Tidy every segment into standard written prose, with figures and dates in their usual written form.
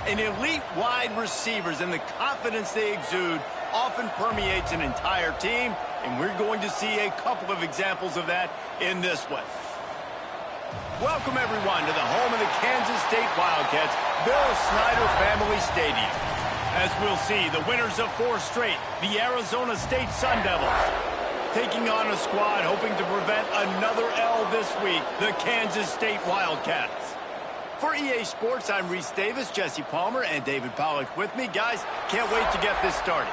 An elite wide receivers and the confidence they exude often permeates an entire team, and we're going to see a couple of examples of that in this one. Welcome, everyone, to the home of the Kansas State Wildcats, Bill Snyder Family Stadium. As we'll see, the winners of 4 straight, the Arizona State Sun Devils, taking on a squad hoping to prevent another L this week, the Kansas State Wildcats. For EA Sports, I'm Reese Davis, Jesse Palmer, and David Pollack with me. Guys, can't wait to get this started.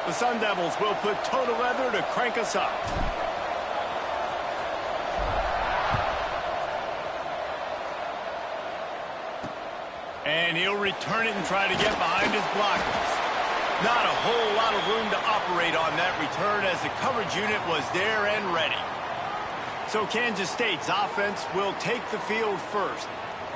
The Sun Devils will put total leather to crank us up. And he'll return it and try to get behind his blockers. Not a whole lot of room to operate on that return as the coverage unit was there and ready. So Kansas State's offense will take the field first.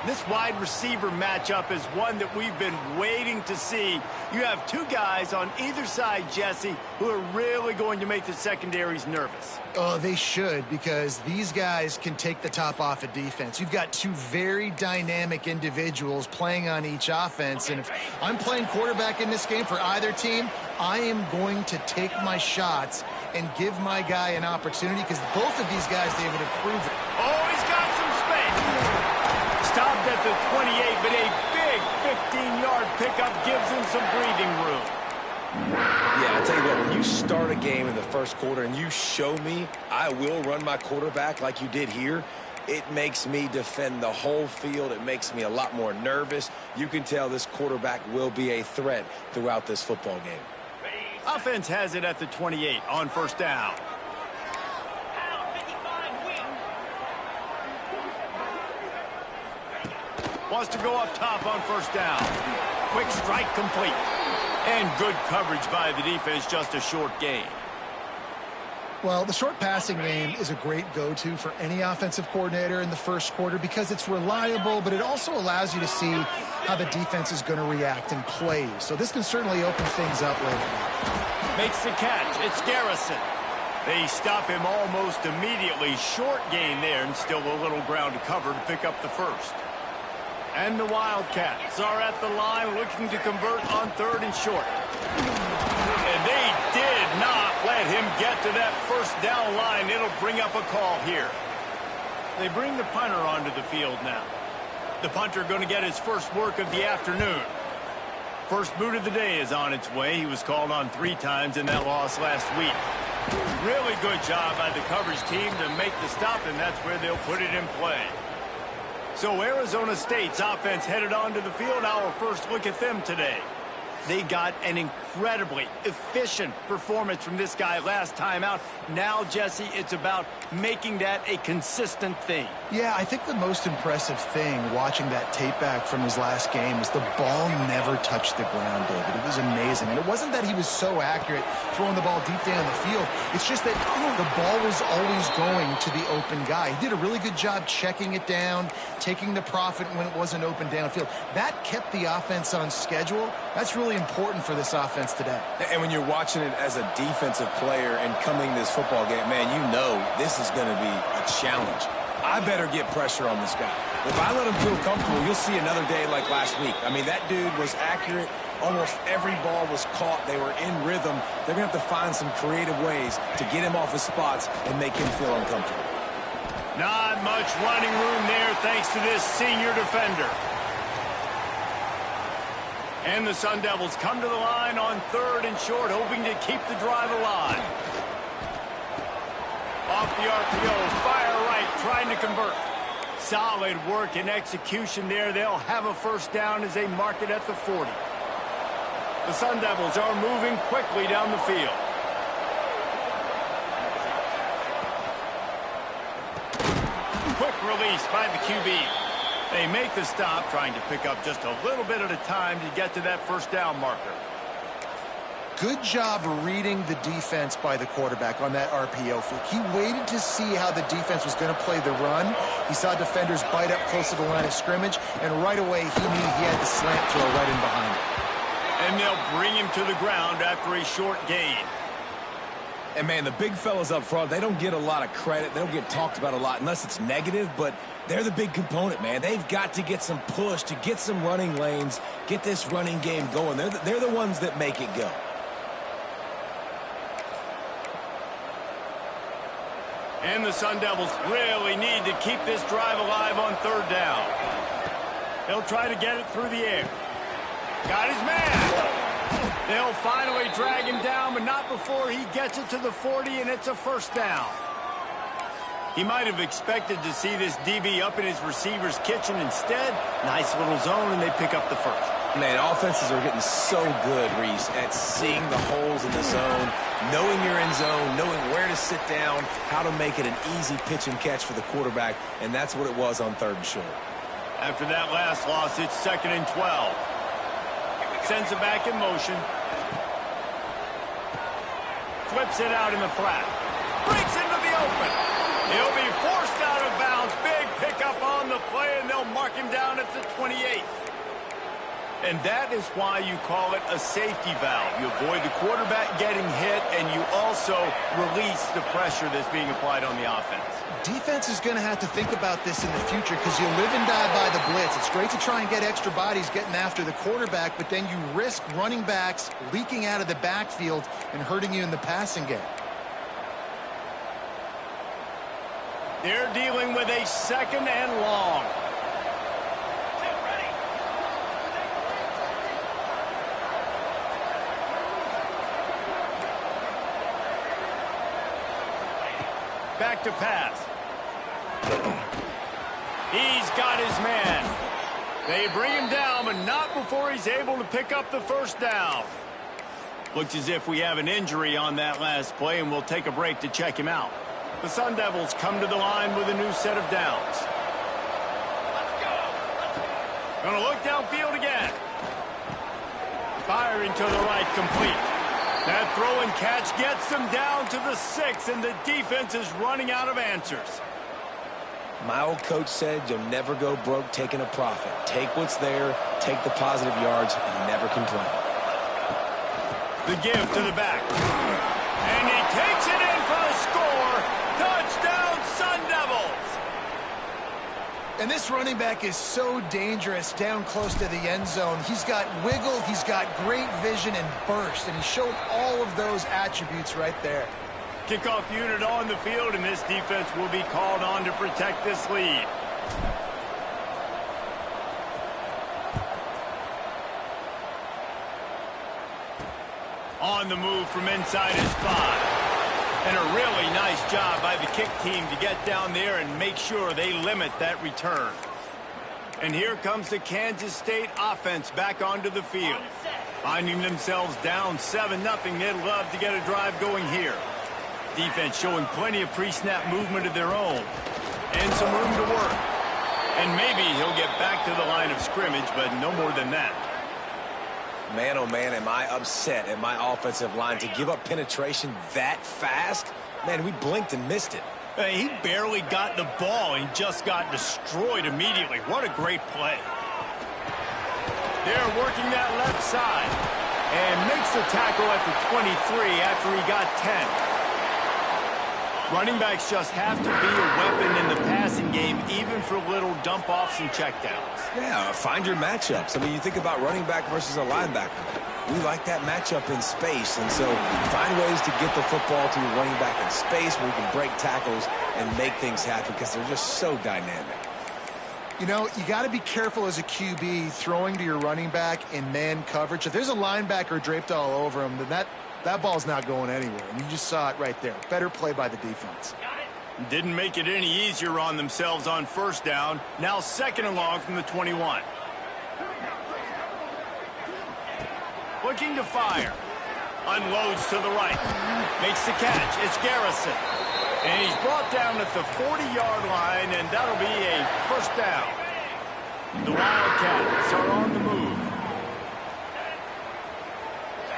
This wide receiver matchup is one that we've been waiting to see. You have 2 guys on either side, Jesse, who are really going to make the secondaries nervous. Oh, they should, because these guys can take the top off a defense. You've got 2 very dynamic individuals playing on each offense, and if I'm playing quarterback in this game for either team, I am going to take my shots and give my guy an opportunity, because both of these guys, David, have proven. Oh, he's got some space. Stopped at the 28, but a big 15-yard pickup gives him some breathing room. Yeah, I tell you what, when you start a game in the first quarter and you show me I will run my quarterback like you did here, it makes me defend the whole field. It makes me a lot more nervous. You can tell this quarterback will be a threat throughout this football game. Offense has it at the 28 on first down. Wants to go up top on first down. Quick strike complete. And good coverage by the defense, just a short gain. Well, the short passing game is a great go-to for any offensive coordinator in the first quarter because it's reliable, but it also allows you to see how the defense is going to react and play. So this can certainly open things up later. Makes the catch. It's Garrison. They stop him almost immediately. Short gain there, and still a little ground to cover to pick up the first. And the Wildcats are at the line looking to convert on 3rd and short. And they did not let him get to that first down line. It'll bring up a call here. They bring the punter onto the field now. The punter going to get his first work of the afternoon. First boot of the day is on its way. He was called on 3 times in that loss last week. Really good job by the coverage team to make the stop, and that's where they'll put it in play. So Arizona State's offense headed onto the field. Our first look at them today. They got an incredibly efficient performance from this guy last time out. Now, Jesse, it's about making that a consistent thing. Yeah, I think the most impressive thing watching that tape back from his last game is the ball never touched the ground, David. It was amazing. And it wasn't that he was so accurate throwing the ball deep down the field. It's just that the ball was always going to the open guy. He did a really good job checking it down, taking the profit when it wasn't open downfield. That kept the offense on schedule. That's really important for this offense today. And when you're watching it as a defensive player and coming this football game, man, you know this is going to be a challenge. I better get pressure on this guy. If I let him feel comfortable, you'll see another day like last week. I mean, that dude was accurate. Almost every ball was caught. They were in rhythm. They're going to have to find some creative ways to get him off his spots and make him feel uncomfortable. Not much running room there thanks to this senior defender. And the Sun Devils come to the line on 3rd and short, hoping to keep the drive alive. Off the RPO, fire right, trying to convert. Solid work and execution there. They'll have a first down as they mark it at the 40. The Sun Devils are moving quickly down the field. Quick release by the QB. They make the stop, trying to pick up just a little bit at a time to get to that first down marker. Good job reading the defense by the quarterback on that RPO flick. He waited to see how the defense was going to play the run. He saw defenders bite up close to the line of scrimmage, and right away he knew he had the slant throw right in behind it. And they'll bring him to the ground after a short gain. And, man, the big fellas up front, they don't get a lot of credit. They don't get talked about a lot unless it's negative, but they're the big component, man. They've got to get some push to get some running lanes, get this running game going. They're the ones that make it go. And the Sun Devils really need to keep this drive alive on third down. They'll try to get it through the air. Got his man. They'll finally drag him down, but not before he gets it to the 40, and it's a first down. He might have expected to see this DB up in his receiver's kitchen. Instead, nice little zone, and they pick up the first. Man, offenses are getting so good, Reese, at seeing the holes in the zone, knowing you're in zone, knowing where to sit down, how to make it an easy pitch and catch for the quarterback, and that's what it was on third and short. After that last loss, it's 2nd and 12. Sends it back in motion. Flips it out in the flat. Breaks into the open. He'll be forced out of bounds. Big pickup on the play, and they'll mark him down at the 28. And that is why you call it a safety valve. You avoid the quarterback getting hit, and you also release the pressure that's being applied on the offense. Defense is going to have to think about this in the future because you live and die by the blitz. It's great to try and get extra bodies getting after the quarterback, but then you risk running backs leaking out of the backfield and hurting you in the passing game. They're dealing with a 2nd and long. Back to pass. He's got his man. They bring him down, but not before he's able to pick up the first down. Looks as if we have an injury on that last play, and we'll take a break to check him out. The Sun Devils come to the line with a new set of downs. Gonna look downfield again. Firing to the right, complete. That throw and catch gets them down to the 6, and the defense is running out of answers. My old coach said you'll never go broke taking a profit. Take what's there, take the positive yards, and never complain. The give to the back. And he takes it in for the score. Touchdown, Sun Devils. And this running back is so dangerous down close to the end zone. He's got wiggle, he's got great vision and burst, and he showed all of those attributes right there. Kickoff unit on the field, and this defense will be called on to protect this lead. On the move from inside his 5. And a really nice job by the kick team to get down there and make sure they limit that return. And here comes the Kansas State offense back onto the field. Finding themselves down 7-0, they'd love to get a drive going here. Defense showing plenty of pre-snap movement of their own. And some room to work. And maybe he'll get back to the line of scrimmage, but no more than that. Man, oh man, am I upset at my offensive line to give up penetration that fast? Man, we blinked and missed it. He barely got the ball and just got destroyed immediately. What a great play. They're working that left side. And makes the tackle at the 23 after he got 10. Running backs just have to be a weapon in the passing game, even for little dump-offs and checkdowns. Yeah, find your matchups. I mean, you think about running back versus a linebacker. We like that matchup in space, and so find ways to get the football to your running back in space where you can break tackles and make things happen because they're just so dynamic. You know, you got to be careful as a QB throwing to your running back in man coverage. If there's a linebacker draped all over him, then that ball's not going anywhere. And you just saw it right there. Better play by the defense. Didn't make it any easier on themselves on first down. Now 2nd and long from the 21. Looking to fire. Unloads to the right. Makes the catch. It's Garrison. And he's brought down at the 40-yard line, and that'll be a first down. The Wildcats are on the move.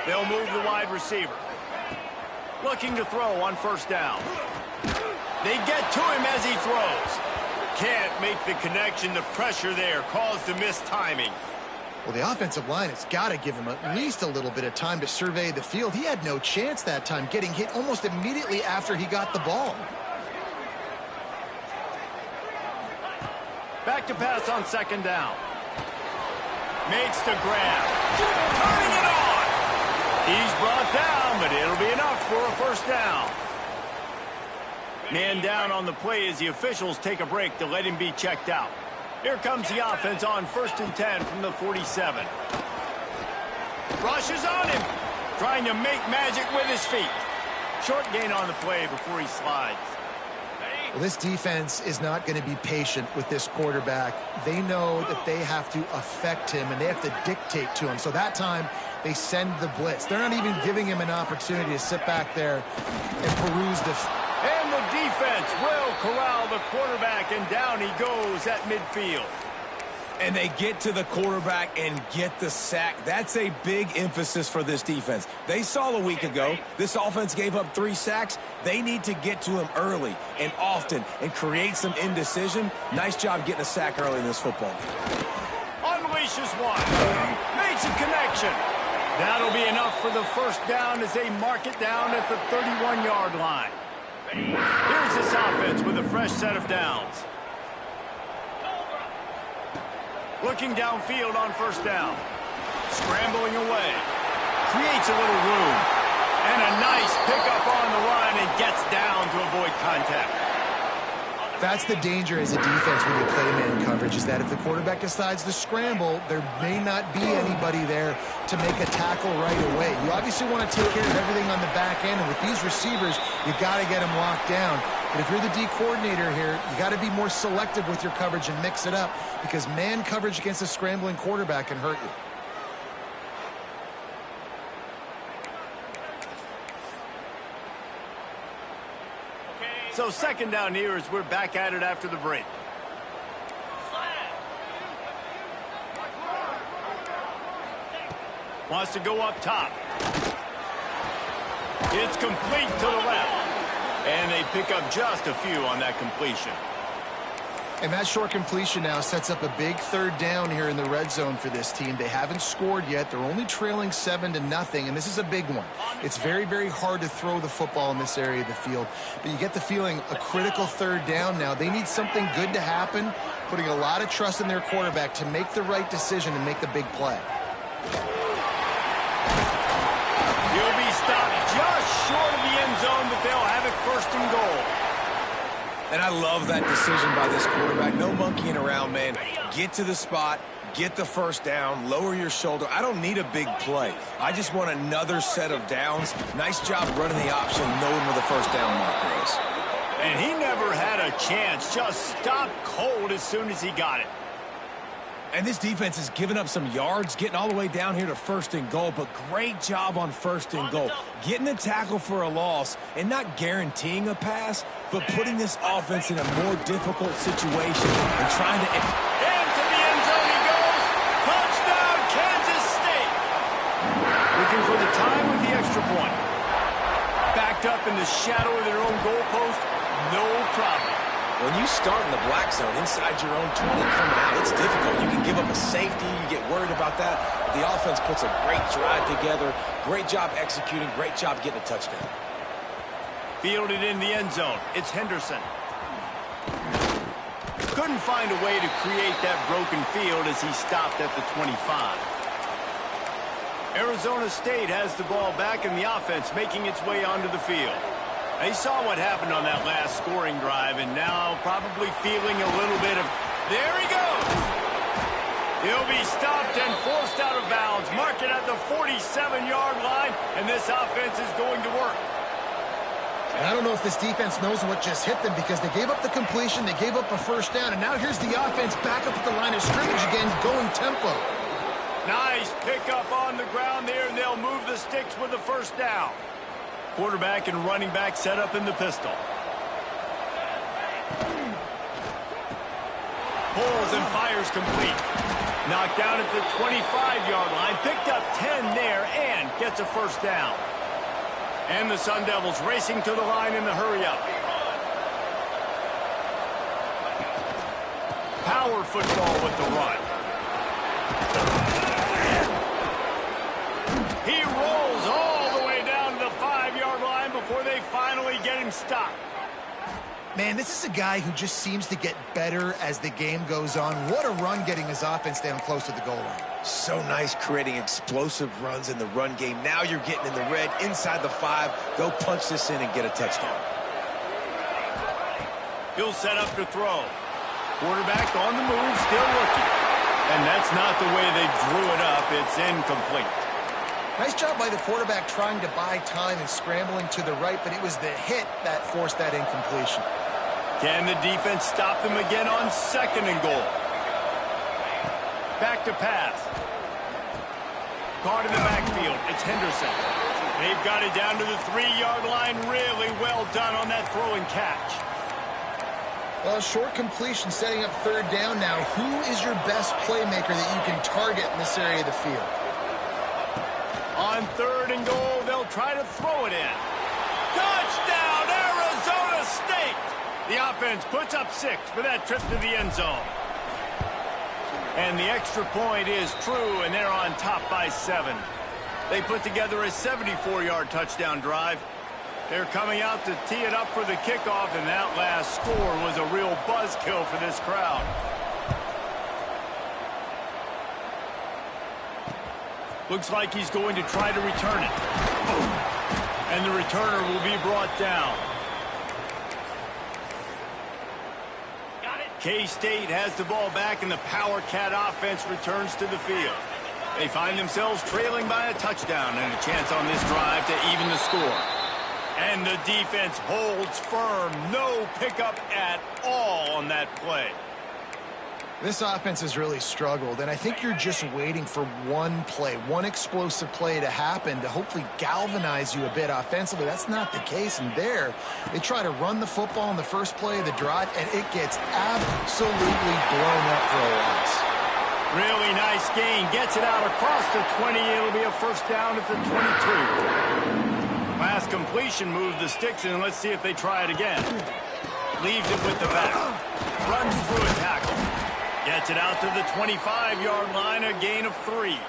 They'll move the wide receiver. Looking to throw on first down. They get to him as he throws. Can't make the connection. The pressure there caused the missed timing. Well, the offensive line has got to give him at least a little bit of time to survey the field. He had no chance that time, getting hit almost immediately after he got the ball. Back to pass on second down. Makes the grab. Turning it on. He's brought down, but it'll be enough for a first down. Man down on the play as the officials take a break to let him be checked out. Here comes the offense on 1st and 10 from the 47. Rushes on him, trying to make magic with his feet. Short gain on the play before he slides. Well, this defense is not going to be patient with this quarterback. They know that they have to affect him, and they have to dictate to him. So that time, they send the blitz. They're not even giving him an opportunity to sit back there and peruse the... And the defense will corral the quarterback, and down he goes at midfield. And they get to the quarterback and get the sack. That's a big emphasis for this defense. They saw a week ago, this offense gave up 3 sacks. They need to get to him early and often and create some indecision. Nice job getting a sack early in this football game. Unleashes one. Makes a connection. That'll be enough for the first down as they mark it down at the 31-yard line. Here's this offense with a fresh set of downs. Looking downfield on first down. Scrambling away. Creates a little room. And a nice pickup on the run and gets down to avoid contact. That's the danger as a defense when you play man coverage, is that if the quarterback decides to scramble, there may not be anybody there to make a tackle right away. You obviously want to take care of everything on the back end, and with these receivers, you got to get them locked down. But if you're the D coordinator here, you got to be more selective with your coverage and mix it up, because man coverage against a scrambling quarterback can hurt you. So second down here as we're back at it after the break. Wants to go up top. It's complete to the left. And they pick up just a few on that completion. And that short completion now sets up a big third down here in the red zone for this team. They haven't scored yet. They're only trailing 7-0, and this is a big one. It's very, very hard to throw the football in this area of the field. But you get the feeling a critical third down now. They need something good to happen, putting a lot of trust in their quarterback to make the right decision and make the big play. He'll be stopped just short of the end zone, but they'll have it 1st and goal. And I love that decision by this quarterback. No monkeying around, man. Get to the spot, get the first down, lower your shoulder. I don't need a big play. I just want another set of downs. Nice job running the option, knowing where the first down marker is. And he never had a chance. Just stopped cold as soon as he got it. And this defense has given up some yards, getting all the way down here to 1st and goal, but great job on 1st and goal. Getting the tackle for a loss and not guaranteeing a pass, but putting this offense in a more difficult situation and trying to... Into the end zone he goes. Touchdown, Kansas State. Looking for the tie with the extra point. Backed up in the shadow of their own goalpost, no problem. When you start in the black zone inside your own 20 coming out, it's difficult. You can give up a safety. You get worried about that. But the offense puts a great drive together. Great job executing. Great job getting a touchdown. Fielded in the end zone. It's Henderson. Couldn't find a way to create that broken field as he stopped at the 25. Arizona State has the ball back and the offense making its way onto the field. They saw what happened on that last scoring drive, and now probably feeling a little bit of... There he goes! He'll be stopped and forced out of bounds. Mark it at the 47-yard line, and this offense is going to work. And I don't know if this defense knows what just hit them, because they gave up the completion, they gave up a first down, and now here's the offense back up at the line of scrimmage again, going tempo. Nice pickup on the ground there, and they'll move the sticks with the first down. Quarterback and running back set up in the pistol. Pulls and fires complete. Knocked down at the 25-yard line, picked up 10 there, and gets a first down. And the Sun Devils racing to the line in the hurry-up. Power football with the run. He rolls all the way down to the 5-yard line before they finally get him stopped. Man, this is a guy who just seems to get better as the game goes on. What a run getting his offense down close to the goal line. So nice creating explosive runs in the run game. Now you're getting in the red inside the 5. Go punch this in and get a touchdown. He'll set up to throw. Quarterback on the move, still looking. And that's not the way they drew it up. It's incomplete. Nice job by the quarterback trying to buy time and scrambling to the right, but it was the hit that forced that incompletion. Can the defense stop them again on 2nd and goal? Back to pass. Caught in the backfield. It's Henderson. They've got it down to the 3-yard line. Really well done on that throw and catch. Well, short completion setting up 3rd down now. Who is your best playmaker that you can target in this area of the field? On 3rd and goal, they'll try to throw it in. Touchdown, Arizona State! The offense puts up 6 for that trip to the end zone. And the extra point is true, and they're on top by 7. They put together a 74-yard touchdown drive. They're coming out to tee it up for the kickoff, and that last score was a real buzzkill for this crowd. Looks like he's going to try to return it. And the returner will be brought down. K-State has the ball back, and the Power Cat offense returns to the field. They find themselves trailing by a touchdown and a chance on this drive to even the score. And the defense holds firm. No pickup at all on that play. This offense has really struggled, and I think you're just waiting for one play, one explosive play to happen to hopefully galvanize you a bit offensively. That's not the case, and there, they try to run the football in the first play of the drive, and it gets absolutely blown up for a loss. Really nice gain. Gets it out across the 20. It'll be a first down at the 22. Last completion moved the sticks, and let's see if they try it again. Leaves it with the back. Runs through a tackle. Gets it out to the 25-yard line, a gain of 3.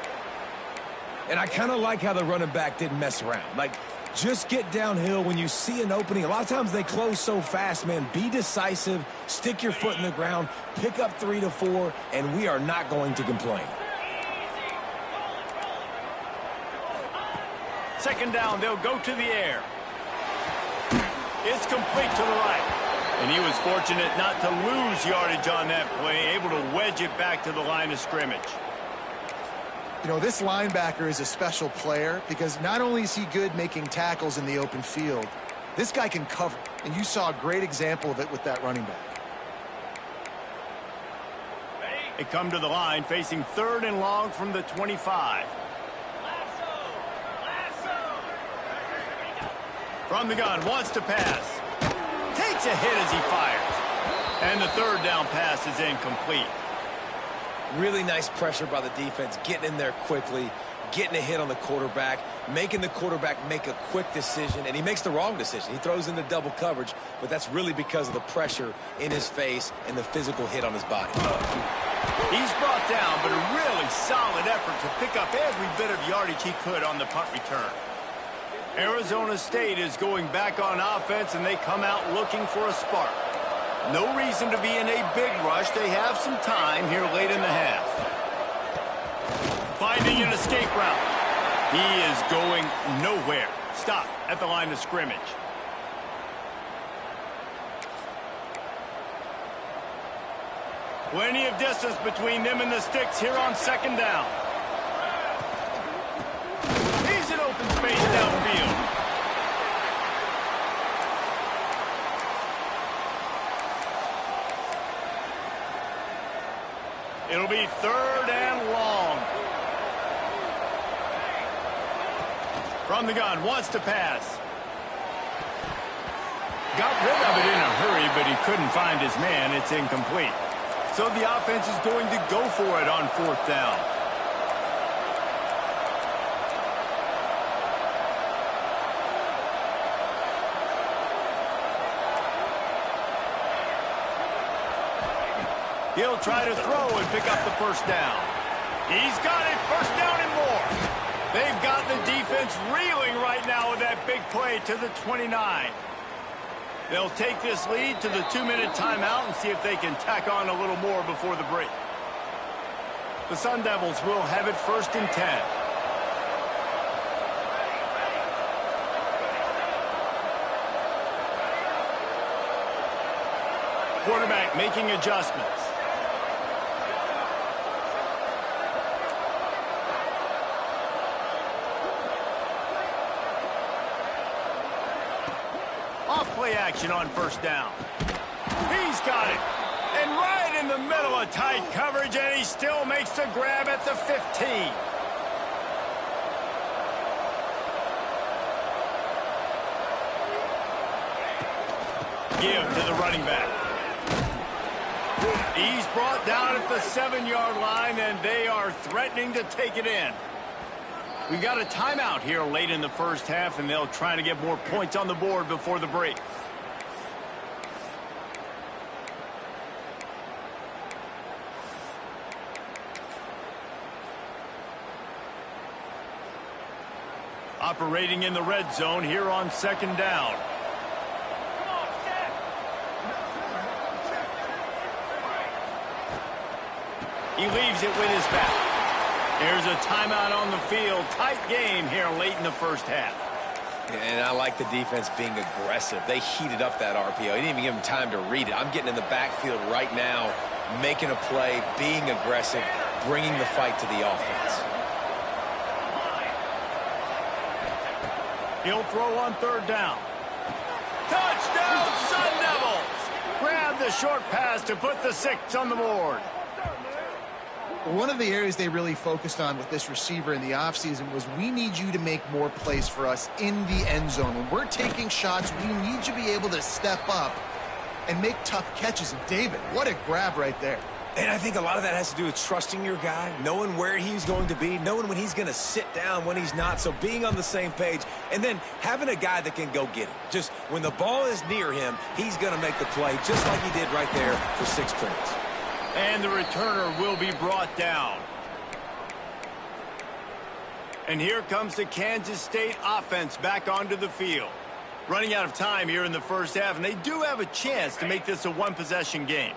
And I kind of like how the running back didn't mess around. Like, just get downhill when you see an opening. A lot of times they close so fast, man. Be decisive, stick your foot in the ground, pick up 3 to 4, and we are not going to complain. 2nd down, they'll go to the air. It's complete to the right. And he was fortunate not to lose yardage on that play, able to wedge it back to the line of scrimmage. You know, this linebacker is a special player because not only is he good making tackles in the open field, this guy can cover. And you saw a great example of it with that running back. They come to the line facing 3rd and long from the 25. From the gun, wants to pass. Takes a hit as he fires. And the 3rd down pass is incomplete. Really nice pressure by the defense, getting in there quickly, getting a hit on the quarterback, making the quarterback make a quick decision, and he makes the wrong decision. He throws into double coverage, but that's really because of the pressure in his face and the physical hit on his body. He's brought down, but a really solid effort to pick up every bit of yardage he could on the punt return. Arizona State is going back on offense, and they come out looking for a spark. No reason to be in a big rush. They have some time here late in the half. Finding an escape route. He is going nowhere. Stop at the line of scrimmage. Plenty of distance between them and the sticks here on 2nd down. He's in open space downfield. It'll be 3rd and long. From the gun, wants to pass. Got rid of it in a hurry, but he couldn't find his man. It's incomplete. So the offense is going to go for it on 4th down. He'll try to throw and pick up the 1st down. He's got it, 1st down and more. They've got the defense reeling right now with that big play to the 29. They'll take this lead to the 2-minute timeout and see if they can tack on a little more before the break. The Sun Devils will have it 1st and 10. Quarterback making adjustments. Off-play action on 1st down. He's got it. And right in the middle of tight coverage, and he still makes the grab at the 15. Give to the running back. He's brought down at the 7-yard line, and they are threatening to take it in. We've got a timeout here late in the 1st half, and they'll try to get more points on the board before the break. Operating in the red zone here on 2nd down. He leaves it with his back. There's a timeout on the field. Tight game here late in the 1st half. And I like the defense being aggressive. They heated up that RPO. He didn't even give him time to read it. I'm getting in the backfield right now, making a play, being aggressive, bringing the fight to the offense. He'll throw on 3rd down. Touchdown, Sun Devils! Grab the short pass to put the 6 on the board. One of the areas they really focused on with this receiver in the offseason was we need you to make more plays for us in the end zone. When we're taking shots, we need you to be able to step up and make tough catches. And David, what a grab right there. And I think a lot of that has to do with trusting your guy, knowing where he's going to be, knowing when he's going to sit down, when he's not, so being on the same page, and then having a guy that can go get it. Just when the ball is near him, he's going to make the play just like he did right there for 6 points. And the returner will be brought down. And here comes the Kansas State offense back onto the field. Running out of time here in the 1st half, and they do have a chance to make this a 1-possession game.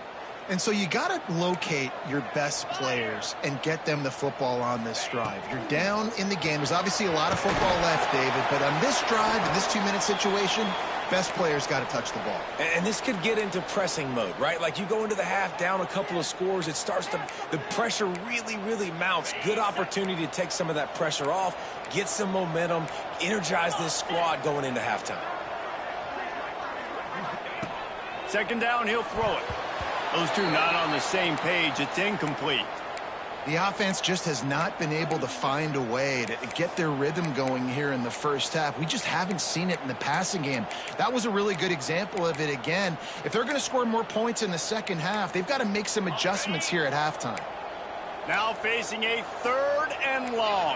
And so you got to locate your best players and get them the football on this drive. You're down in the game. There's obviously a lot of football left, David, but on this drive, in this 2-minute situation, best players got to touch the ball. And this could get into pressing mode, right? Like you go into the half down a couple of scores, it starts to, the pressure really mounts. Good opportunity to take some of that pressure off, get some momentum, energize this squad going into halftime. 2nd down, he'll throw it. Those two not on the same page. It's incomplete. The offense just has not been able to find a way to get their rhythm going here in the 1st half. We just haven't seen it in the passing game. That was a really good example of it again. If they're going to score more points in the 2nd half, they've got to make some adjustments here at halftime. Now facing a 3rd and long.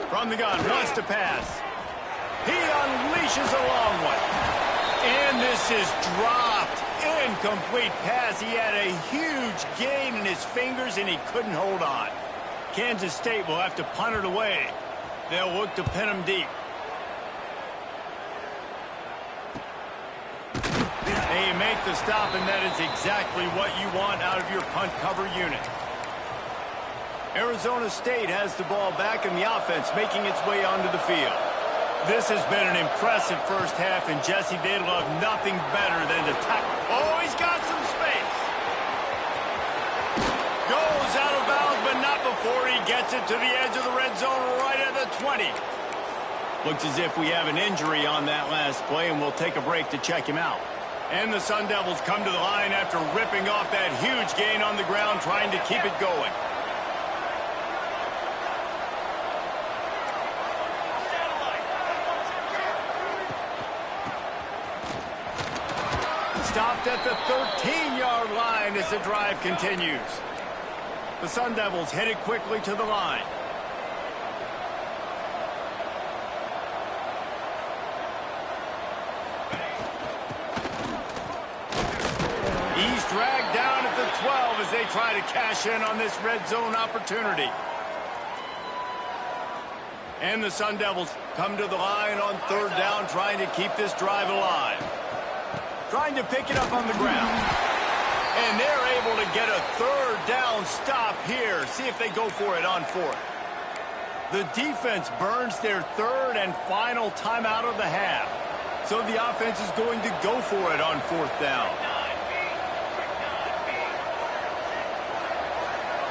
From the gun, wants to pass. He unleashes a long one. And this is dropped. Incomplete pass. He had a huge gain in his fingers, and he couldn't hold on. Kansas State will have to punt it away. They'll look to pin him deep. They make the stop, and that is exactly what you want out of your punt cover unit. Arizona State has the ball back, and the offense making its way onto the field. This has been an impressive 1st half, and Jesse, they love nothing better than to tackle. Oh, he's got some space. Goes out of bounds, but not before he gets it to the edge of the red zone right at the 20. Looks as if we have an injury on that last play, and we'll take a break to check him out. And the Sun Devils come to the line after ripping off that huge gain on the ground, trying to keep it going. stopped at the 13-yard line as the drive continues. The Sun Devils headed quickly to the line. He's dragged down at the 12 as they try to cash in on this red zone opportunity. And the Sun Devils come to the line on third down, trying to keep this drive alive. Trying to pick it up on the ground. And they're able to get a third down stop here. See if they go for it on fourth. The defense burns their third and final timeout of the half. So the offense is going to go for it on fourth down.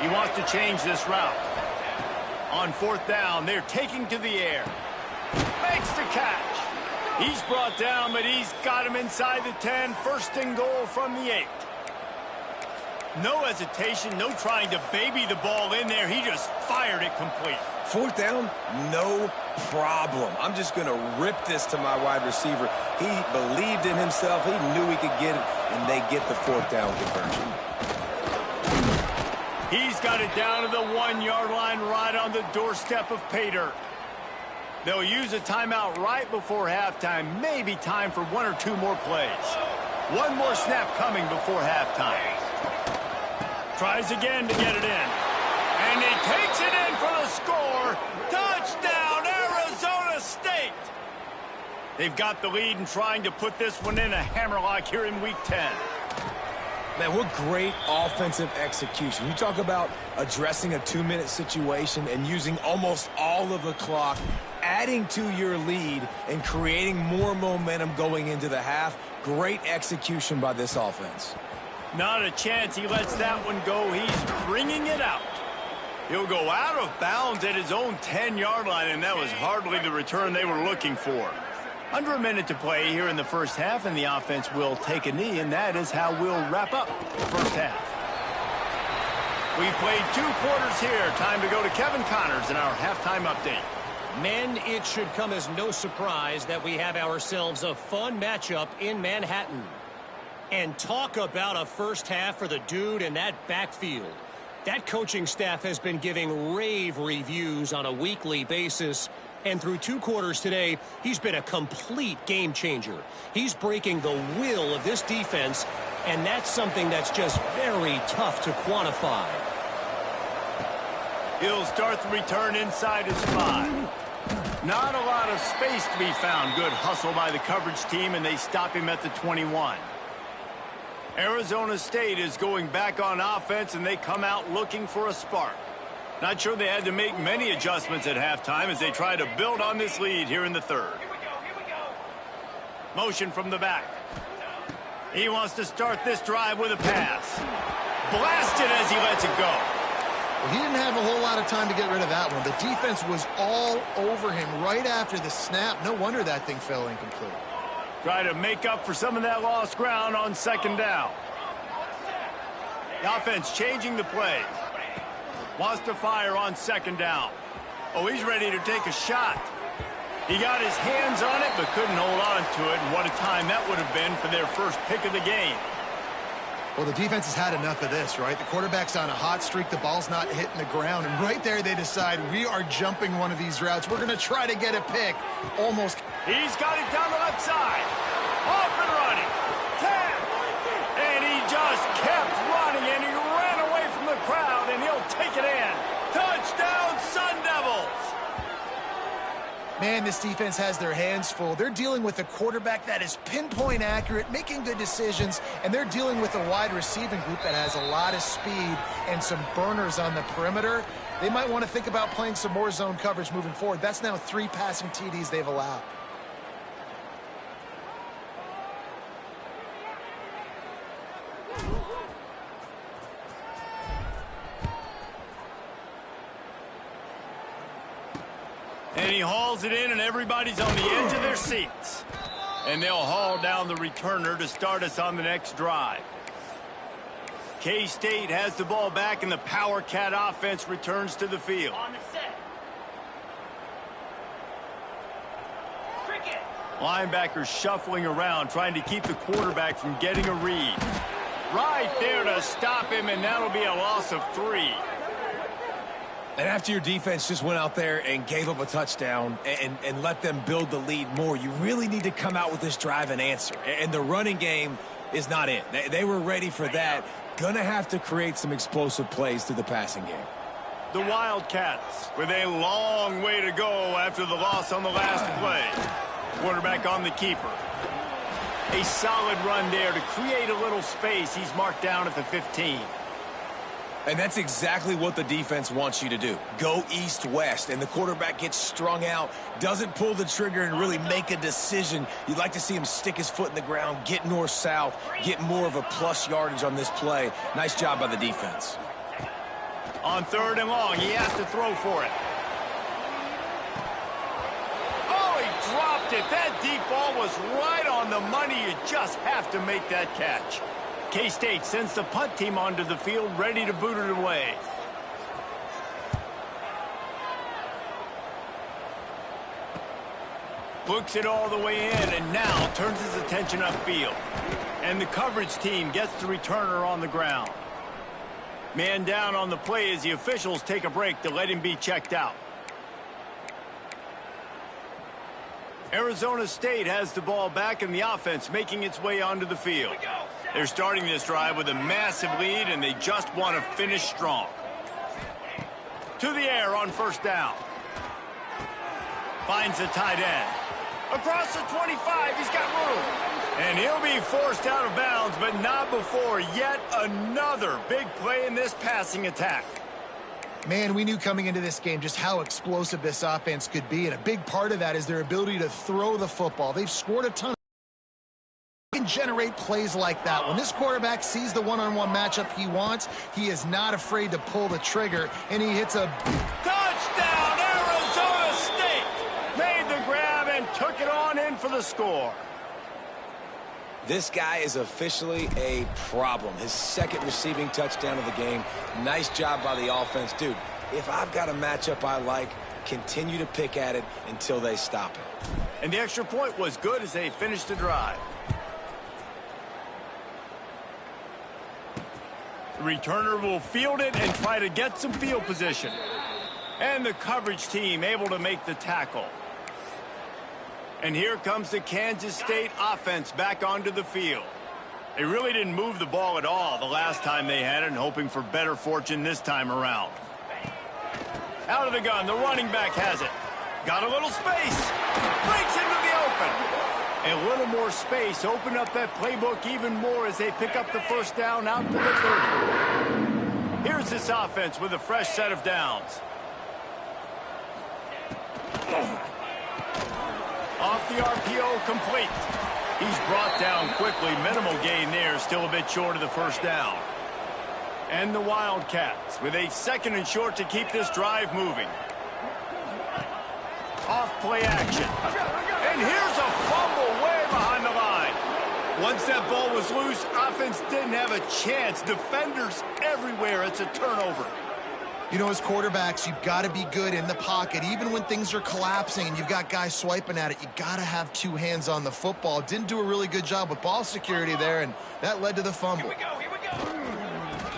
He wants to change this route. On fourth down, they're taking to the air. Makes the catch. He's brought down, but he's got him inside the 10. First and goal from the 8. No hesitation, no trying to baby the ball in there. He just fired it complete. Fourth down, no problem. I'm just going to rip this to my wide receiver. He believed in himself. He knew he could get it, and they get the fourth down conversion. He's got it down to the 1-yard line right on the doorstep of pay dirt. They'll use a timeout right before halftime. Maybe time for 1 or 2 more plays. One more snap coming before halftime. Tries again to get it in. And he takes it in for the score. Touchdown, Arizona State. They've got the lead and trying to put this one in a hammerlock here in Week 10. Man, what great offensive execution. You talk about addressing a 2-minute situation and using almost all of the clock, adding to your lead and creating more momentum going into the half. Great execution by this offense. Not a chance he lets that one go. He's bringing it out. He'll go out of bounds at his own 10-yard line, and that was hardly the return they were looking for. Under a minute to play here in the first half, and the offense will take a knee, and that is how we'll wrap up the first half. We've played 2 quarters here. Time to go to Kevin Connors in our halftime update. Men, it should come as no surprise that we have ourselves a fun matchup in Manhattan. And talk about a first half for the dude in that backfield. That coaching staff has been giving rave reviews on a weekly basis. And through 2 quarters today, he's been a complete game changer. He's breaking the will of this defense, and that's something that's just very tough to quantify. He'll start the return inside his 5. Not a lot of space to be found. Good hustle by the coverage team, and they stop him at the 21. Arizona State is going back on offense, and they come out looking for a spark. Not sure they had to make many adjustments at halftime as they try to build on this lead here in the third. Motion from the back. He wants to start this drive with a pass. Blasted as he lets it go. Well, he didn't have a whole lot of time to get rid of that one. The defense was all over him right after the snap. No wonder that thing fell incomplete. Try to make up for some of that lost ground on second down. The offense changing the play. Wants to fire on second down. Oh, he's ready to take a shot. He got his hands on it, but couldn't hold on to it. And what a time that would have been for their first pick of the game. Well, the defense has had enough of this, right? The quarterback's on a hot streak. The ball's not hitting the ground. And right there, they decide, we are jumping one of these routes. We're going to try to get a pick. Almost. He's got it down the left side. Off and running. 10. And he just kept running, and he ran away from the crowd, and he'll take it in. Touchdown, Sun Devils. Man, this defense has their hands full. They're dealing with a quarterback that is pinpoint accurate, making good decisions, and they're dealing with a wide receiving group that has a lot of speed and some burners on the perimeter. They might want to think about playing some more zone coverage moving forward. That's now 3 passing TDs they've allowed. And he hauls it in, and everybody's on the edge of their seats. And they'll haul down the returner to start us on the next drive. K-State has the ball back, and the Power Cat offense returns to the field. On the set. Cricket. Linebackers shuffling around, trying to keep the quarterback from getting a read. Right there to stop him, and that'll be a loss of 3. And after your defense just went out there and gave up a touchdown and let them build the lead more, you really need to come out with this drive and answer. And the running game is not it. They were ready for that. Gonna have to create some explosive plays through the passing game. The Wildcats with a long way to go after the loss on the last play. Quarterback on the keeper. A solid run there to create a little space. He's marked down at the 15. And that's exactly what the defense wants you to do. Go east-west, and the quarterback gets strung out, doesn't pull the trigger and really make a decision. You'd like to see him stick his foot in the ground, get north-south, get more of a plus yardage on this play. Nice job by the defense. On 3rd and long, he has to throw for it. Oh, he dropped it. That deep ball was right on the money. You just have to make that catch. K-State sends the punt team onto the field, ready to boot it away. Looks it all the way in, and now turns his attention upfield. And the coverage team gets the returner on the ground. Man down on the play as the officials take a break to let him be checked out. Arizona State has the ball back, and the offense making its way onto the field. They're starting this drive with a massive lead, and they just want to finish strong. To the air on 1st down. Finds the tight end. Across the 25, he's got room. And he'll be forced out of bounds, but not before yet another big play in this passing attack. Man, we knew coming into this game just how explosive this offense could be, and a big part of that is their ability to throw the football. They've scored a ton. Can generate plays like that. When this quarterback sees the one-on-one matchup he wants, he is not afraid to pull the trigger, and he hits a touchdown. Arizona State made the grab and took it on in for the score. This guy is officially a problem. His 2nd receiving touchdown of the game. Nice job by the offense. Dude, if I've got a matchup I like, continue to pick at it until they stop it. And the extra point was good as they finished the drive. The returner will field it and try to get some field position. And the coverage team able to make the tackle. And here comes the Kansas State offense back onto the field. They really didn't move the ball at all the last time they had it, and hoping for better fortune this time around. Out of the gun, the running back has it. Got a little space. Breaks into the open. A little more space. Open up that playbook even more as they pick up the 1st down out to the 30. Here's this offense with a fresh set of downs. Off the RPO, complete. He's brought down quickly. Minimal gain there, still a bit short of the 1st down. And the Wildcats with a 2nd and short to keep this drive moving. Off play action. And here's a fumble way behind the line. Once that ball was loose, offense didn't have a chance. Defenders everywhere. It's a turnover. You know, as quarterbacks, you've got to be good in the pocket. Even when things are collapsing and you've got guys swiping at it, you got to have 2 hands on the football. Didn't do a really good job with ball security there, and that led to the fumble. Here we go.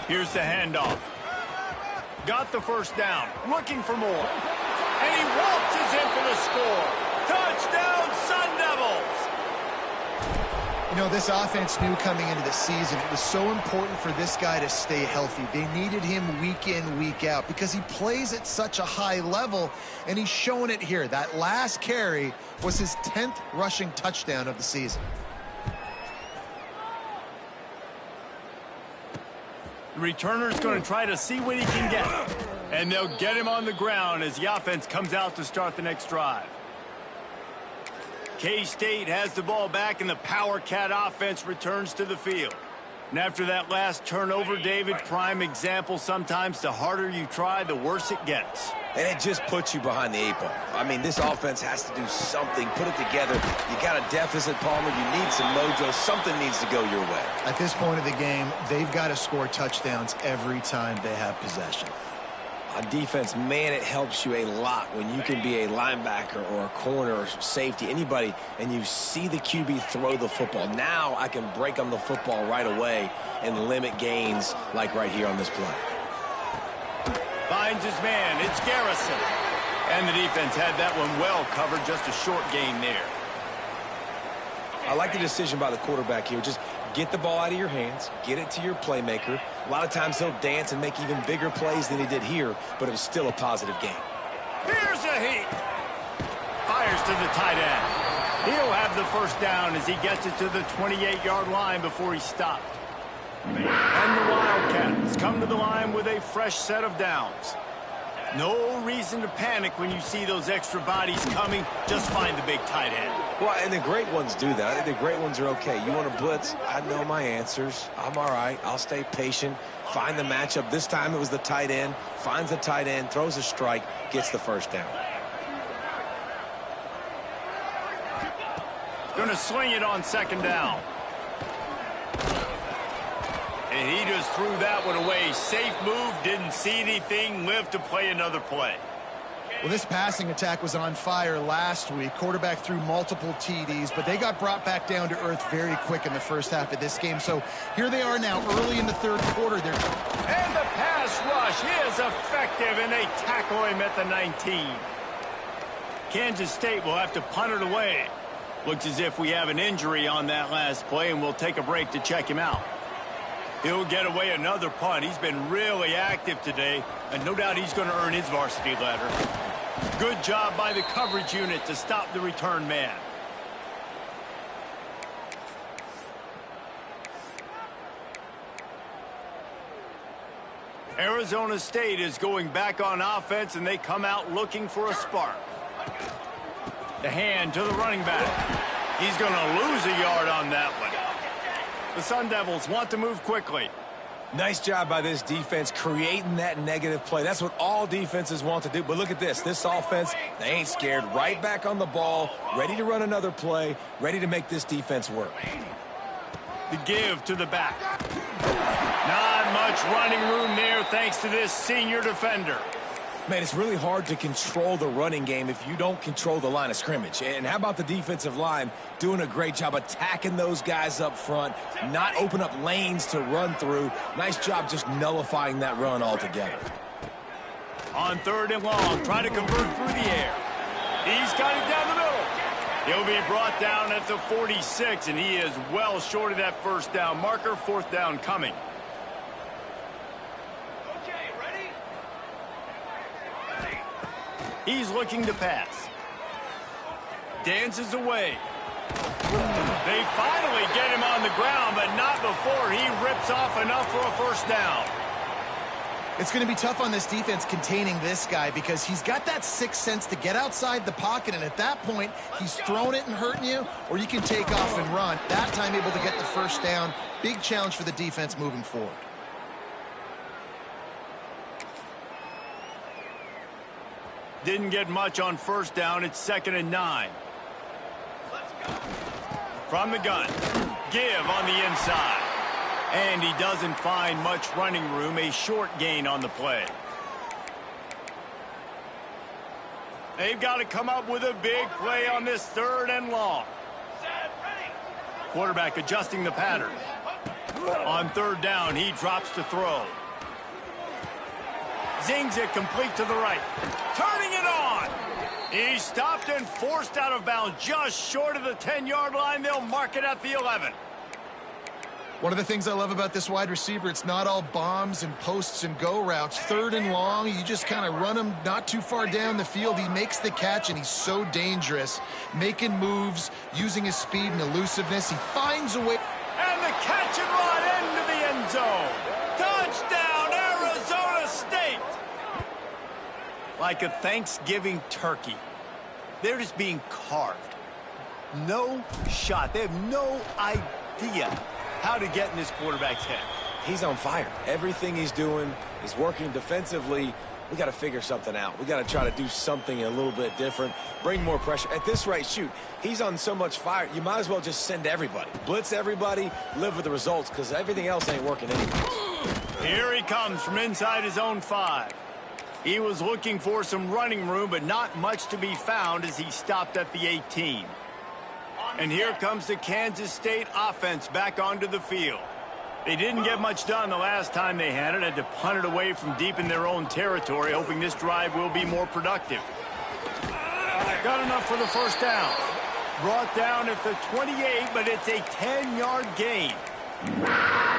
Here's the handoff. Got the 1st down. Looking for more. And he waltzes in for the score. Touchdown, Sun Devils! You know, this offense knew coming into the season it was so important for this guy to stay healthy. They needed him week in, week out because he plays at such a high level, and he's showing it here. That last carry was his 10th rushing touchdown of the season. The returner's going to try to see what he can get. And they'll get him on the ground as the offense comes out to start the next drive. K-State has the ball back, and the Power Cat offense returns to the field. And after that last turnover, David, prime example, sometimes the harder you try, the worse it gets. And it just puts you behind the 8 ball. I mean, this offense has to do something, put it together. You got a deficit, Palmer. You need some mojo. Something needs to go your way. At this point of the game, they've got to score touchdowns every time they have possession. On defense, man, it helps you a lot when you can be a linebacker or a corner or safety, anybody, and you see the QB throw the football. Now I can break on the football right away and limit gains like right here on this play. Finds his man. It's Garrison. And the defense had that one well covered. Just a short gain there. I like the decision by the quarterback here. Just get the ball out of your hands, get it to your playmaker. A lot of times he'll dance and make even bigger plays than he did here, but it was still a positive game. Here's a heat. Fires to the tight end. He'll have the first down as he gets it to the 28-yard line before he stopped. And the Wildcats come to the line with a fresh set of downs. No reason to panic when you see those extra bodies coming. Just find the big tight end. Well, and the great ones do that. I think the great ones are okay. You want to blitz? I know my answers. I'm all right. I'll stay patient. Find the matchup. This time it was the tight end. Finds the tight end, throws a strike, gets the first down. Going to swing it on second down. And he just threw that one away. Safe move, didn't see anything, lived to play another play. Well, this passing attack was on fire last week. Quarterback threw multiple TDs, but they got brought back down to earth very quick in the first half of this game. So here they are now early in the third quarter. And the pass rush is effective, and they tackle him at the 19. Kansas State will have to punt it away. Looks as if we have an injury on that last play, and we'll take a break to check him out. He'll get away another punt. He's been really active today, and no doubt he's going to earn his varsity ladder. Good job by the coverage unit to stop the return man. Arizona State is going back on offense, and they come out looking for a spark. The hand to the running back. He's going to lose a yard on that one. The Sun Devils want to move quickly. Nice job by this defense creating that negative play. That's what all defenses want to do. But look at this. This offense, they ain't scared. Right back on the ball, ready to run another play, ready to make this defense work. The give to the back. Not much running room there thanks to this senior defender. Man, it's really hard to control the running game if you don't control the line of scrimmage. And how about the defensive line doing a great job attacking those guys up front, not open up lanes to run through. Nice job just nullifying that run altogether. On third and long, trying to convert through the air. He's got it down the middle. He'll be brought down at the 46, and he is well short of that first down marker. Fourth down coming. He's looking to pass. Dances away. They finally get him on the ground, but not before he rips off enough for a first down. It's going to be tough on this defense containing this guy because he's got that sixth sense to get outside the pocket, and at that point, he's throwing it and hurting you, or you can take off and run. That time able to get the first down. Big challenge for the defense moving forward. Didn't get much on first down. It's 2nd and 9. From the gun. Give on the inside. And he doesn't find much running room. A short gain on the play. They've got to come up with a big play on this 3rd and long. Quarterback adjusting the pattern. On 3rd down, he drops to throw. Zings it complete to the right. Turning it on. He stopped and forced out of bounds just short of the 10-yard line. They'll mark it at the 11. One of the things I love about this wide receiver, it's not all bombs and posts and go routes. 3rd and long, you just kind of run him not too far down the field. He makes the catch, and he's so dangerous. Making moves, using his speed and elusiveness. He finds a way. And the catch and run into the end zone. Touchdown, Arizona State. Like a Thanksgiving turkey. They're just being carved. No shot. They have no idea how to get in this quarterback's head. He's on fire. Everything he's doing is working defensively. We got to figure something out. We got to try to do something a little bit different. Bring more pressure. At this rate, shoot, he's on so much fire, you might as well just send everybody. Blitz everybody, live with the results, because everything else ain't working anyway. Here he comes from inside his own 5. He was looking for some running room, but not much to be found as he stopped at the 18. And here comes the Kansas State offense back onto the field. They didn't get much done the last time they had to punt it away from deep in their own territory, hoping this drive will be more productive. Got enough for the first down. Brought down at the 28, but it's a 10-yard gain.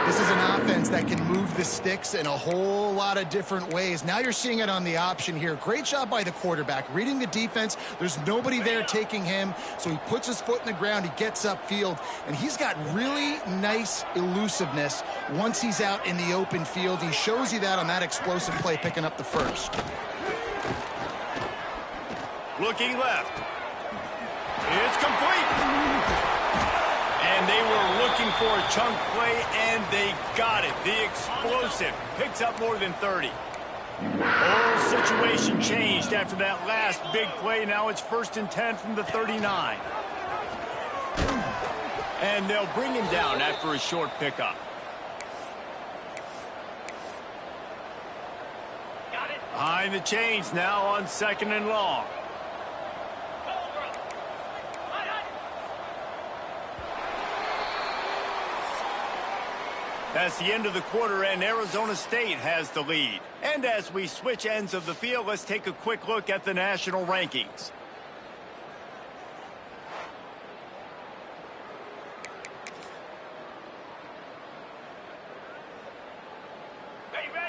This is an offense that can move the sticks in a whole lot of different ways. Now you're seeing it on the option here. Great job by the quarterback. Reading the defense, there's nobody there taking him, so he puts his foot in the ground, he gets upfield, and he's got really nice elusiveness once he's out in the open field. He shows you that on that explosive play, picking up the first. Looking left. It's complete. And they were looking for a chunk play, and they got it. The explosive picks up more than 30. Whole situation changed after that last big play. Now it's 1st and 10 from the 39. And they'll bring him down after a short pickup. Behind the chains now on 2nd and long. That's the end of the quarter, and Arizona State has the lead. And as we switch ends of the field, let's take a quick look at the national rankings.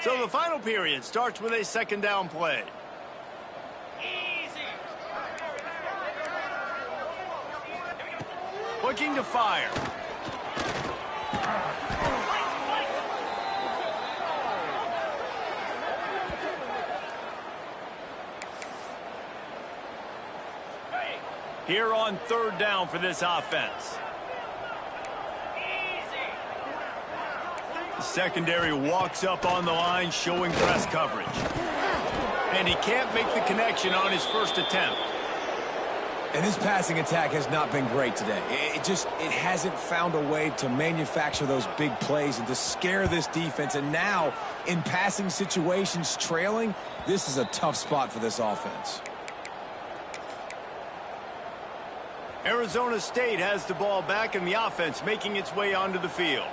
So the final period starts with a 2nd down play. Looking to fire. Here on 3rd down for this offense. The secondary walks up on the line, showing press coverage. And he can't make the connection on his first attempt. And this passing attack has not been great today. It hasn't found a way to manufacture those big plays and to scare this defense. And now, in passing situations, trailing, this is a tough spot for this offense. Arizona State has the ball back in the offense, making its way onto the field.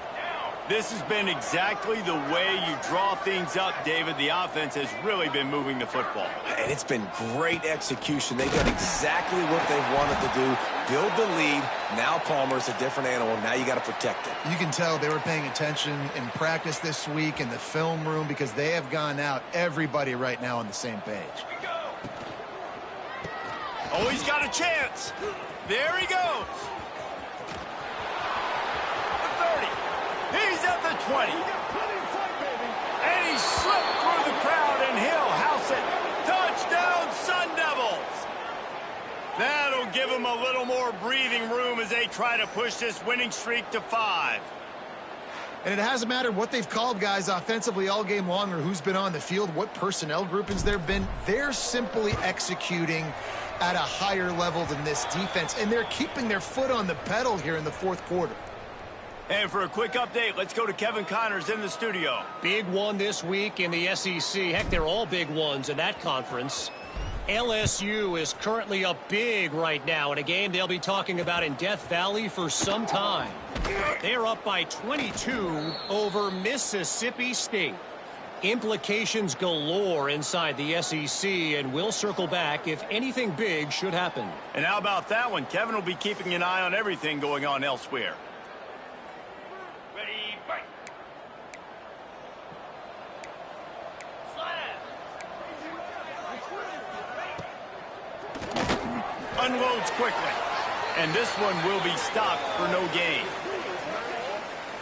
This has been exactly the way you draw things up, David. The offense has really been moving the football. And it's been great execution. They've done exactly what they've wanted to do. Build the lead. Now Palmer's a different animal. Now you got to protect it. You can tell they were paying attention in practice this week in the film room because they have gone out, everybody right now on the same page. Oh, he's got a chance. There he goes. The 30. He's at the 20. And he slipped through the crowd, and he'll house it. Touchdown, Sun Devils. That'll give him a little more breathing room as they try to push this winning streak to 5. And it hasn't mattered what they've called guys offensively all game long or who's been on the field, what personnel groupings there have been. They're simply executing at a higher level than this defense, and they're keeping their foot on the pedal here in the 4th quarter. And for a quick update, let's go to Kevin Connors in the studio. Big one this week in the SEC. Heck, they're all big ones in that conference. LSU is currently up big right now in a game they'll be talking about in Death Valley for some time. They're up by 22 over Mississippi State. Implications galore inside the SEC, and we'll circle back if anything big should happen. And how about that one? Kevin will be keeping an eye on everything going on elsewhere. Ready, break. Unloads quickly. And this one will be stopped for no gain.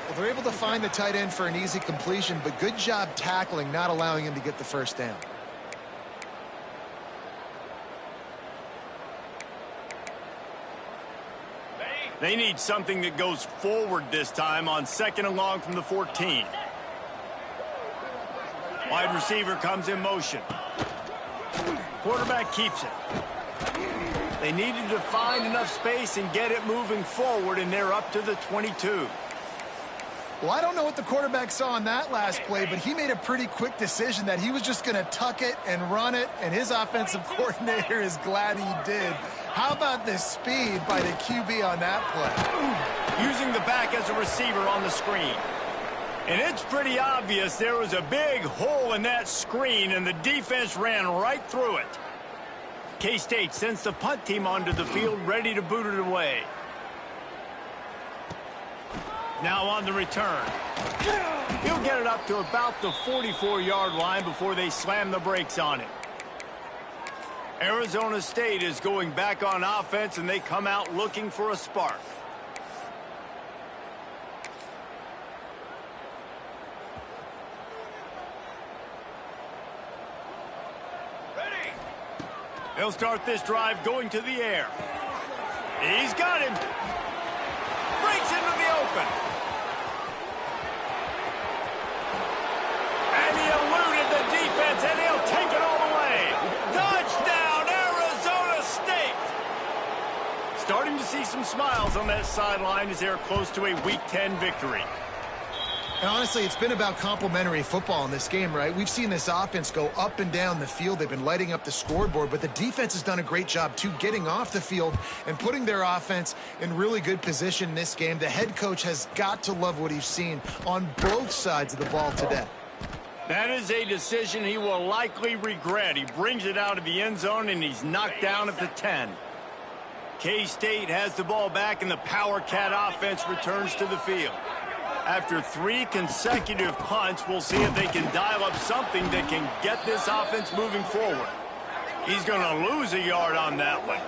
Well, they're able to find the tight end for an easy completion, but good job tackling, not allowing him to get the first down. They need something that goes forward this time on 2nd and long from the 14. Wide receiver comes in motion. Quarterback keeps it. They needed to find enough space and get it moving forward, and they're up to the 22. Well, I don't know what the quarterback saw on that last play, but he made a pretty quick decision that he was just going to tuck it and run it, and his offensive coordinator is glad he did. How about the speed by the QB on that play? Using the back as a receiver on the screen. And it's pretty obvious there was a big hole in that screen, and the defense ran right through it. K-State sends the punt team onto the field, ready to boot it away. Now on the return. He'll get it up to about the 44-yard line before they slam the brakes on it. Arizona State is going back on offense, and they come out looking for a spark. Ready. They'll start this drive going to the air. He's got him. Breaks into the open. And he eluded the defense, and he'll take it all the way. Touchdown, Arizona State! Starting to see some smiles on that sideline as they're close to a Week 10 victory. And honestly, it's been about complementary football in this game, right? We've seen this offense go up and down the field. They've been lighting up the scoreboard, but the defense has done a great job, too, getting off the field and putting their offense in really good position in this game. The head coach has got to love what he's seen on both sides of the ball today. That is a decision he will likely regret. He brings it out of the end zone, and he's knocked down at the 10. K-State has the ball back, and the Power Cat offense returns to the field. After 3 consecutive punts, we'll see if they can dial up something that can get this offense moving forward. He's going to lose a yard on that one.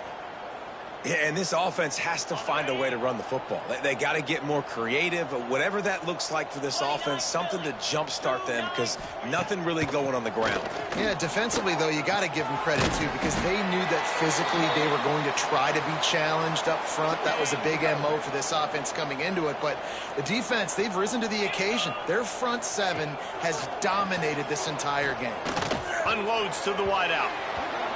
Yeah, and this offense has to find a way to run the football. They got to get more creative, whatever that looks like for this offense, something to jumpstart them, because nothing really going on the ground. Yeah, defensively, though, you got to give them credit, too, because they knew that physically they were going to try to be challenged up front. That was a big MO for this offense coming into it. But the defense, they've risen to the occasion. Their front 7 has dominated this entire game. Unloads to the wideout.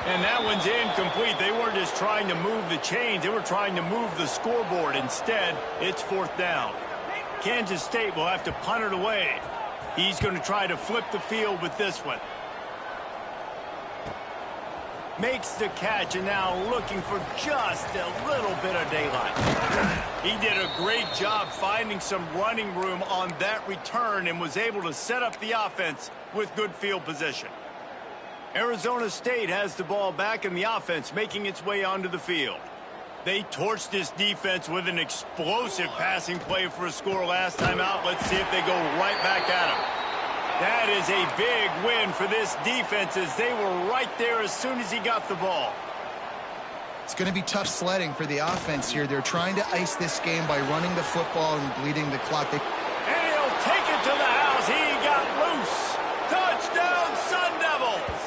And that one's incomplete. They weren't just trying to move the chains. They were trying to move the scoreboard. Instead, it's 4th down. Kansas State will have to punt it away. He's going to try to flip the field with this one. Makes the catch, and now looking for just a little bit of daylight. He did a great job finding some running room on that return and was able to set up the offense with good field position. Arizona State has the ball back, in the offense making its way onto the field. They torched this defense with an explosive passing play for a score last time out. Let's see if they go right back at him. That is a big win for this defense, as they were right there as soon as he got the ball. It's going to be tough sledding for the offense here. They're trying to ice this game by running the football and bleeding the clock. And he'll take it to the house. He got loose. Touchdown, Sun Devils!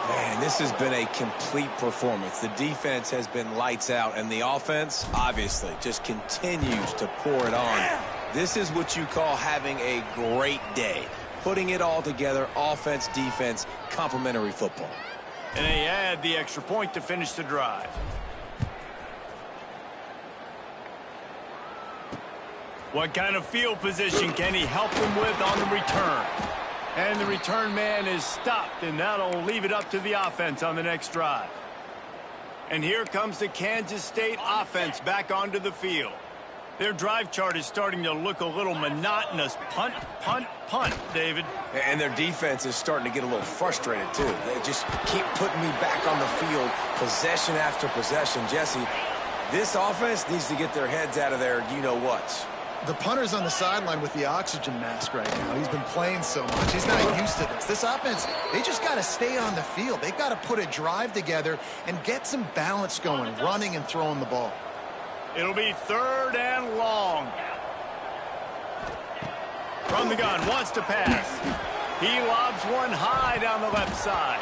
Man, this has been a complete performance. The defense has been lights out, and the offense, obviously, just continues to pour it on. This is what you call having a great day. Putting it all together, offense, defense, complementary football. And they add the extra point to finish the drive. What kind of field position can he help them with on the return? And the return man is stopped, and that'll leave it up to the offense on the next drive. And here comes the Kansas State offense back onto the field. Their drive chart is starting to look a little monotonous. Punt, punt, punt, David. And their defense is starting to get a little frustrated, too. They just keep putting me back on the field, possession after possession. Jesse, this offense needs to get their heads out of there, you-know-what. The punter's on the sideline with the oxygen mask right now. He's been playing so much. He's not used to this. This offense, they just got to stay on the field. They've got to put a drive together and get some balance going, running and throwing the ball. It'll be 3rd and long. From the gun, wants to pass. He lobs one high down the left side.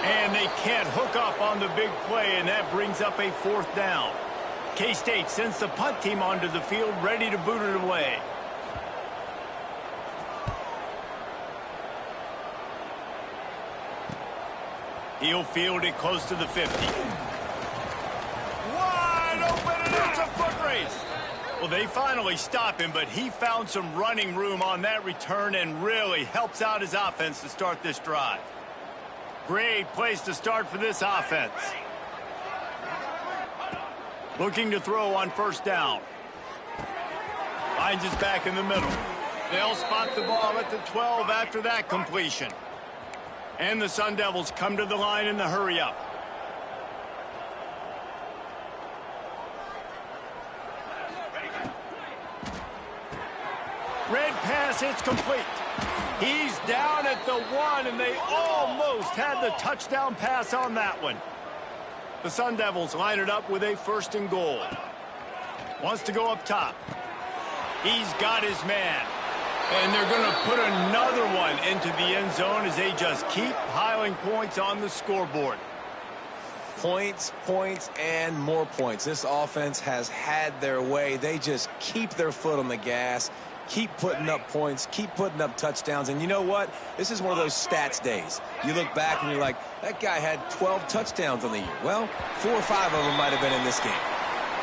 And they can't hook up on the big play, and that brings up a 4th down. K-State sends the punt team onto the field, ready to boot it away. He'll field it close to the 50. Wide open, and it's a foot race. Well, they finally stop him, but he found some running room on that return and really helps out his offense to start this drive. Great place to start for this offense. Looking to throw on first down. Finds his back in the middle. They'll spot the ball at the 12 after that completion. And the Sun Devils come to the line in the hurry-up. Red pass, it's complete. He's down at the 1, and they almost had the touchdown pass on that one. The Sun Devils line it up with a 1st and goal. Wants to go up top. He's got his man. And they're going to put another one into the end zone as they just keep piling points on the scoreboard. Points, points, and more points. This offense has had their way. They just keep their foot on the gas, keep putting up points, keep putting up touchdowns. And you know what? This is one of those stats days. You look back and you're like, that guy had 12 touchdowns on the year. Well, 4 or 5 of them might have been in this game.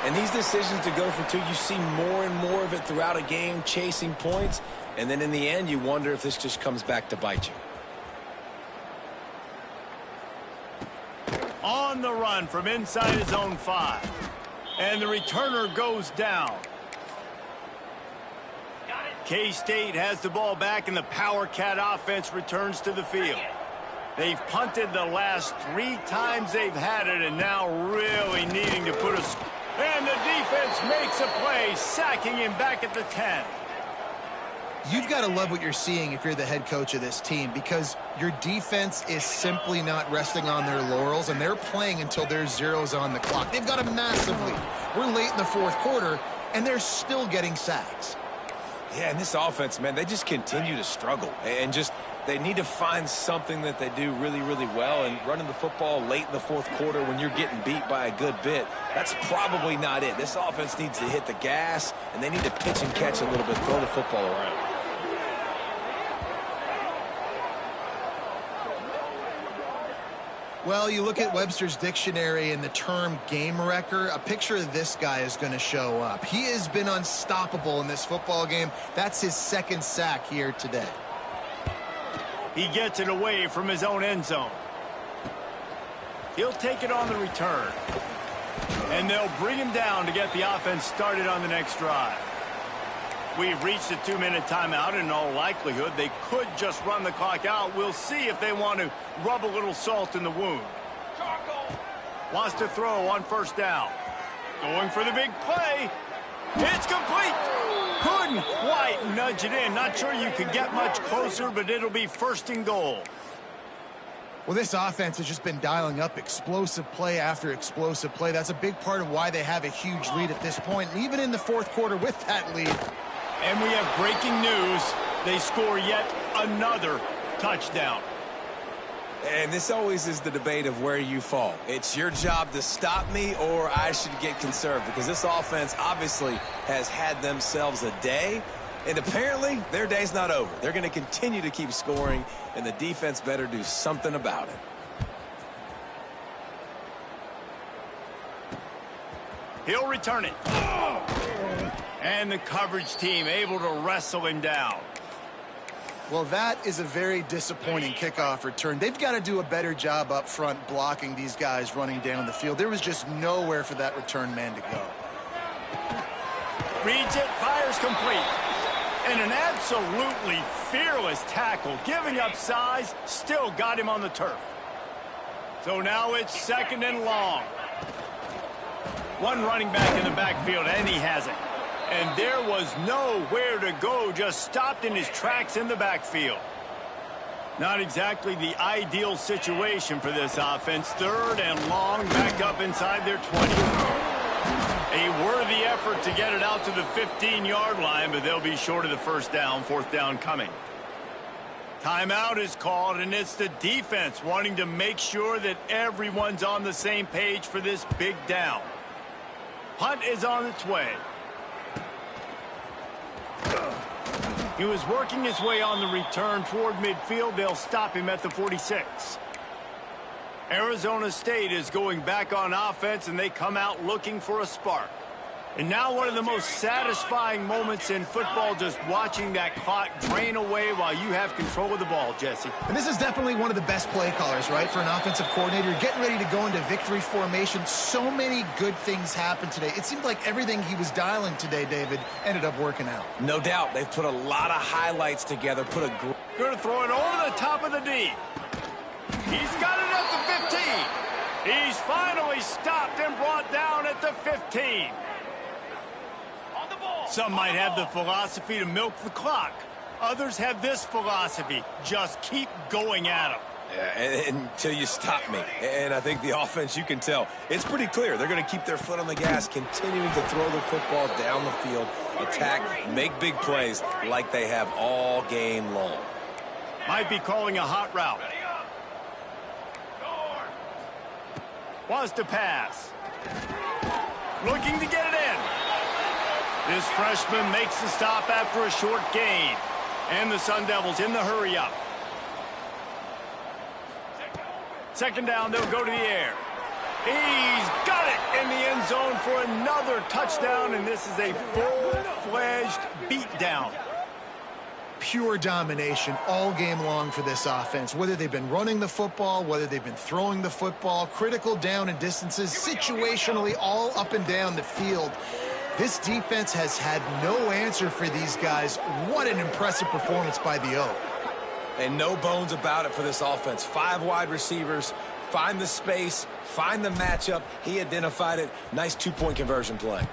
And these decisions to go for 2, you see more and more of it throughout a game, chasing points. And then in the end, you wonder if this just comes back to bite you. On the run from inside his own 5. And the returner goes down. K-State has the ball back, and the Power Cat offense returns to the field. They've punted the last 3 times they've had it, and now really needing to put a... And the defense makes a play, sacking him back at the 10. You've got to love what you're seeing if you're the head coach of this team, because your defense is simply not resting on their laurels, and they're playing until there's zeros on the clock. They've got a massive lead. We're late in the 4th quarter, and they're still getting sacks. Yeah, and this offense, man, they just continue to struggle. And just, they need to find something that they do really, really well. And running the football late in the 4th quarter when you're getting beat by a good bit, that's probably not it. This offense needs to hit the gas, and they need to pitch and catch a little bit, throw the football around. Well, you look at Webster's dictionary and the term game wrecker, a picture of this guy is going to show up. He has been unstoppable in this football game. That's his 2nd sack here today. He gets it away from his own end zone. He'll take it on the return. And they'll bring him down to get the offense started on the next drive. We've reached a 2-minute timeout, and in all likelihood, they could just run the clock out. We'll see if they want to rub a little salt in the wound. Wants to throw on first down. Going for the big play. It's complete. Couldn't quite nudge it in. Not sure you could get much closer, but it'll be 1st and goal. Well, this offense has just been dialing up explosive play after explosive play. That's a big part of why they have a huge lead at this point, and even in the 4th quarter with that lead. And we have breaking news. They score yet another touchdown. And this always is the debate of where you fall. It's your job to stop me, or I should get conserved, because this offense obviously has had themselves a day, and apparently their day's not over. They're going to continue to keep scoring, and the defense better do something about it. He'll return it. And the coverage team able to wrestle him down. Well, that is a very disappointing kickoff return. They've got to do a better job up front blocking these guys running down the field. There was just nowhere for that return man to go. Reads it, fires complete. And an absolutely fearless tackle, giving up size, still got him on the turf. So now it's 2nd and long. One running back in the backfield, and he has it. And there was nowhere to go, just stopped in his tracks in the backfield. Not exactly the ideal situation for this offense. 3rd and long, back up inside their 20. A worthy effort to get it out to the 15-yard line, but they'll be short of the 1st down, 4th down coming. Timeout is called, and it's the defense wanting to make sure that everyone's on the same page for this big down. Punt is on its way. He was working his way on the return toward midfield. They'll stop him at the 46. Arizona State is going back on offense, and they come out looking for a spark. And now one of the most satisfying moments in football, just watching that clock drain away while you have control of the ball, Jesse. And this is definitely one of the best play callers, right, for an offensive coordinator. You're getting ready to go into victory formation. So many good things happened today. It seemed like everything he was dialing today, David, ended up working out. No doubt. They've put a lot of highlights together. Going to throw it over the top of the D. He's got it at the 15. He's finally stopped and brought down at the 15. Some might have the philosophy to milk the clock. Others have this philosophy: just keep going at them. Yeah, until you stop me. And I think the offense, you can tell, it's pretty clear. They're going to keep their foot on the gas, continuing to throw the football down the field, attack, make big plays like they have all game long. Might be calling a hot route. Wants to pass. Looking to get it in. This freshman makes the stop after a short gain. And the Sun Devils in the hurry-up. Second down, they'll go to the air. He's got it in the end zone for another touchdown, and this is a full-fledged beatdown. Pure domination all game long for this offense. Whether they've been running the football, whether they've been throwing the football, critical down and distances, situationally all up and down the field. This defense has had no answer for these guys. What an impressive performance by the O. And no bones about it for this offense. 5 wide receivers, find the space, find the matchup. He identified it. Nice 2-point conversion play.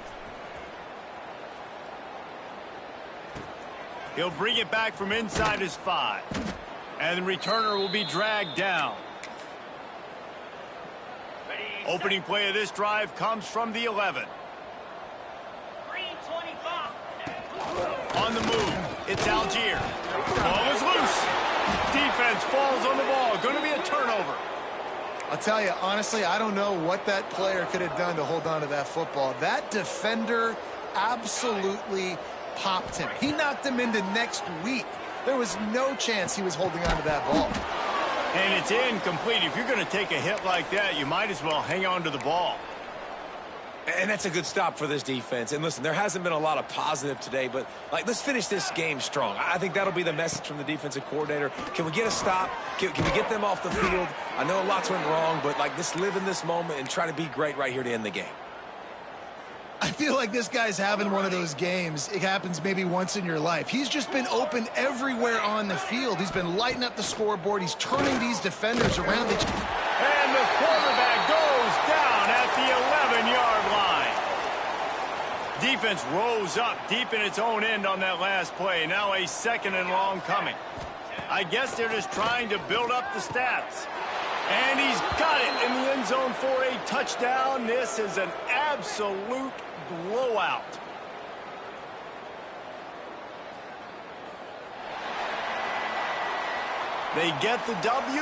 He'll bring it back from inside his 5. And the returner will be dragged down. Opening play of this drive comes from the 11. On the move, it's Algier. Ball is loose. Defense falls on the ball. Going to be a turnover. I'll tell you, honestly, I don't know what that player could have done to hold on to that football. That defender absolutely popped him. He knocked him into next week. There was no chance he was holding on to that ball. And it's incomplete. If you're going to take a hit like that, you might as well hang on to the ball. And that's a good stop for this defense. And listen, there hasn't been a lot of positive today, but let's finish this game strong. I think that'll be the message from the defensive coordinator. Can we get a stop? Can we get them off the field? I know lots went wrong, but let's live in this moment and try to be great right here to end the game. I feel like this guy's having one of those games. It happens maybe once in your life. He's just been open everywhere on the field. He's been lighting up the scoreboard. He's turning these defenders around. And the quarterback goes down at the 11-yard line. Defense rose up deep in its own end on that last play. Now a 2nd and long coming. I guess they're just trying to build up the stats. And he's got it in the end zone for a touchdown. This is an absolute blowout. They get the W.